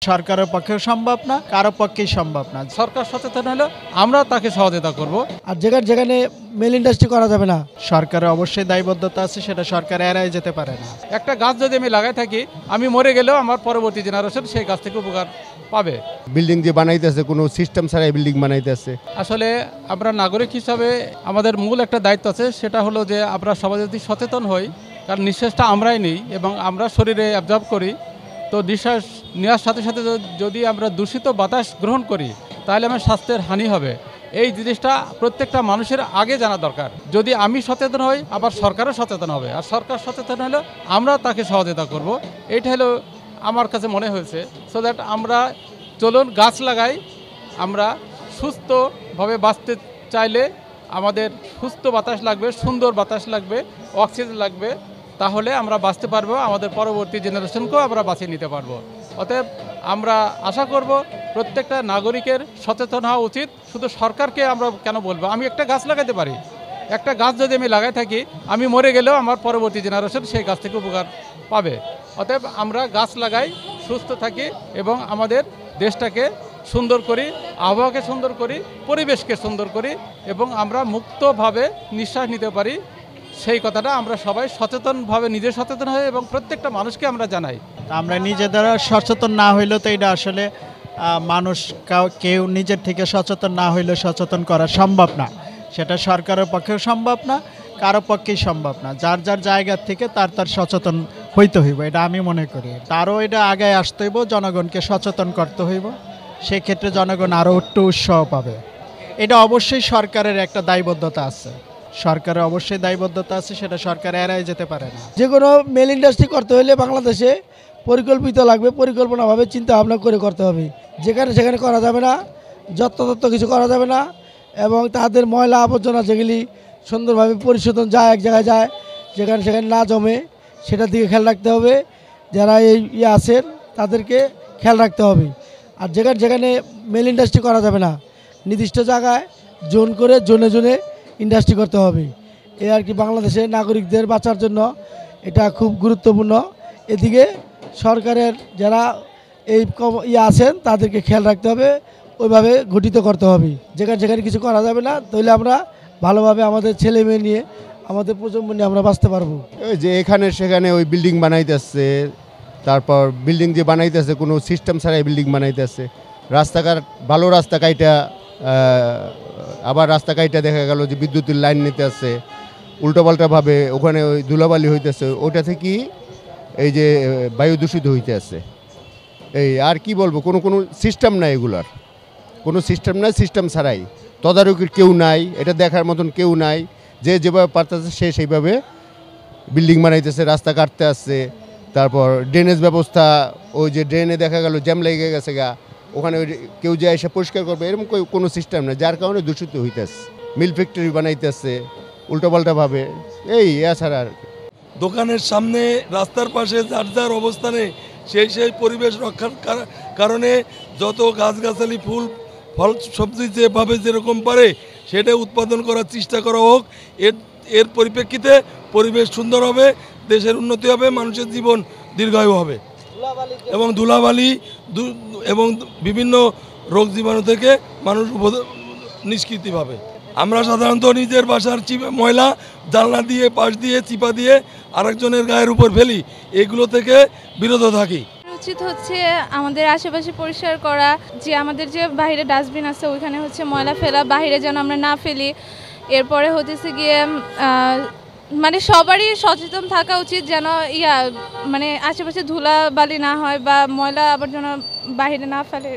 সরকারের পক্ষেও সম্ভব না, কারো পক্ষেই সম্ভব না। সরকার সচেতন হলে আমরা তাকে সহযোগিতা করব। আর যেখানে মেল ইন্ডাস্ট্রি করা যাবে না, সরকারের অবশ্যই দায়বদ্ধতা আছে, সেটা সরকার এড়াই যেতে পারে না। একটা গাছ যদি আমি লাগাই থাকি, আমি মরে গেলেও আমার পরবর্তী জেনারেশন সেই গাছ থেকে উপকার পাবে। বিল্ডিং যে বানাইতেছে কোনো সিস্টেম ছাড়াই বিল্ডিং বানাইতেছে। আসলে আমরা নাগরিক হিসাবে আমাদের মূল একটা দায়িত্ব আছে, সেটা হলো যে আমরা সবাই যদি সচেতন হই, কারণ নিঃশ্বাসটা আমরাই নিই এবং আমরা শরীরে অ্যাবজর্ব করি। তো নিঃশ্বাস নেওয়ার সাথে সাথে যদি আমরা দূষিত বাতাস গ্রহণ করি, তাহলে আমার স্বাস্থ্যের হানি হবে। এই জিনিসটা প্রত্যেকটা মানুষের আগে জানা দরকার। যদি আমি সচেতন হই, আবার সরকারও সচেতন হবে, আর সরকার সচেতন হলে আমরা তাকে সহযোগিতা করব। এইটা হলো আমার কাছে মনে হয়েছে। সো দ্যাট আমরা চলুন গাছ লাগাই। আমরা সুস্থভাবে বাঁচতে চাইলে আমাদের সুস্থ বাতাস লাগবে, সুন্দর বাতাস লাগবে, অক্সিজেন লাগবে, তাহলে আমরা বাঁচতে পারবো, আমাদের পরবর্তী জেনারেশনকেও আমরা বাঁচিয়ে নিতে পারবো। অতএব আমরা আশা করব প্রত্যেকটা নাগরিকের সচেতন হওয়া উচিত। শুধু সরকারকে আমরা কেন বলবো? আমি একটা গাছ লাগাতে পারি। একটা গাছ যদি আমি লাগাই থাকি, আমি মরে গেলেও আমার পরবর্তী জেনারেশন সেই গাছ থেকে উপকার পাবে। অতএব আমরা গাছ লাগাই, সুস্থ থাকি এবং আমাদের দেশটাকে সুন্দর করি, আবহাওয়াকে সুন্দর করি, পরিবেশকে সুন্দর করি এবং আমরা মুক্তভাবে নিঃশ্বাস নিতে পারি। সেই কথাটা আমরা সবাই সচেতনভাবে নিজে সচেতন হই এবং প্রত্যেকটা মানুষকে আমরা জানাই। আমরা নিজেরা সচেতন না হইলেও তো এটা আসলে মানুষ কেউ নিজের থেকে সচেতন না হইলে সচেতন করা সম্ভব না। সেটা সরকারের পক্ষেও সম্ভব না, কারো পক্ষেই সম্ভব না। যার যার জায়গা থেকে তার সচেতন হইতে হইব, এটা আমি মনে করি। তারও এটা আগে আসতে হইব, জনগণকে সচেতন করতে হইব। সেক্ষেত্রে জনগণ আরও একটু উৎসাহ পাবে। এটা অবশ্যই সরকারের একটা দায়বদ্ধতা আছে, সরকারের অবশ্যই দায়বদ্ধতা আছে, সেটা সরকার এড়াই যেতে পারে না। যে কোনো মেল ইন্ডাস্ট্রি করতে হলে বাংলাদেশে পরিকল্পিত লাগবে, পরিকল্পনাভাবে চিন্তা ভাবনা করে করতে হবে। যেখানে করা যাবে না, যত্রতত্র কিছু করা যাবে না এবং তাদের ময়লা আবর্জনা যেগুলি সুন্দরভাবে পরিশোধন যায়, এক জায়গায় যায়, সেখানে না জমে, সেটার দিকে খেয়াল রাখতে হবে। যারা এই আছেন তাদেরকে খেয়াল রাখতে হবে। আর যেখানে মেল ইন্ডাস্ট্রি করা যাবে না, নির্দিষ্ট জায়গায় জোন করে জোনে ইন্ডাস্ট্রি করতে হবে। এই আর কি বাংলাদেশের নাগরিকদের বাঁচার জন্য এটা খুব গুরুত্বপূর্ণ। এদিকে সরকারের যারা এই আছেন তাদেরকে খেয়াল রাখতে হবে, ওইভাবে গঠিত করতে হবে। যেখানে কিছু করা যাবে না, তাহলে আমরা ভালোভাবে আমাদের ছেলে মেয়ে নিয়ে, আমাদের প্রজন্ম নিয়ে আমরা বাঁচতে পারবো। ওই যে এখানে সেখানে ওই বিল্ডিং বানাইতেছে, তারপর বিল্ডিং যে বানাইতেছে কোনো সিস্টেম ছাড়াই বিল্ডিং বানাইতেছে। রাস্তাঘাট ভালো রাস্তা কাইটা, আবার রাস্তা কাইটা দেখা গেল যে বিদ্যুতের লাইন নিতে আসছে উল্টোপাল্টাভাবে, ওখানে ওই ধুলাবালি হইতেছে, ওটা থেকেই এই যে বায়ু দূষিত হইতে আছে। এই আর কি বলবো, কোনো সিস্টেম নাই, এগুলার কোনো সিস্টেম নাই। সিস্টেম ছাড়াই তদারকির কেউ নাই, এটা দেখার মতন কেউ নাই। যে যেভাবে পারতেছে সে সেইভাবে বিল্ডিং বানাইতেছে, রাস্তা কাটতে আসছে। তারপর ড্রেনেজ ব্যবস্থা, ওই যে ড্রেনে দেখা গেল জ্যাম লেগে গেছে গা, ওখানে কেউ যে এসে পরিষ্কার করবে এরকম কোনো সিস্টেম নেই, যার কারণে দূষিত হইতেছে। মিল ফ্যাক্টরি বানাইতেছে উল্টোপাল্টাভাবে, এই এছাড়া আর কি। দোকানের সামনে, রাস্তার পাশে যার অবস্থানে সেই পরিবেশ রক্ষার কারণে যত গাছগাছালি, ফুল ফল সবজি যেভাবে যেরকম পারে সেটা উৎপাদন করার চেষ্টা করা হোক। এর পরিপ্রেক্ষিতে পরিবেশ সুন্দর হবে, দেশের উন্নতি হবে, মানুষের জীবন দীর্ঘায়ু হবে এবং ধুলাবালি এবং বিভিন্ন রোগ জীবাণু থেকে মানুষ নিষ্কৃতি পাবে। আমরা সাধারণত নিজের বাসার ময়লা জানলা দিয়ে, পাশ দিয়ে, চিপা দিয়ে আরেকজনের গায়ের উপর ফেলি, এগুলো থেকে বিরত থাকি। উচিত হচ্ছে আমাদের আশেপাশে পরিষ্কার করা, যে আমাদের যে বাইরে ডাস্টবিন আছে ওইখানে হচ্ছে ময়লা ফেলা, বাইরে যেন আমরা না ফেলি। এরপরে হচ্ছে গিয়ে মানে সবারই সচেতন থাকা উচিত, যেন মানে আশেপাশে ধুলাবালি না হয় বা ময়লা আবর্জনা বাইরে না ফেলে।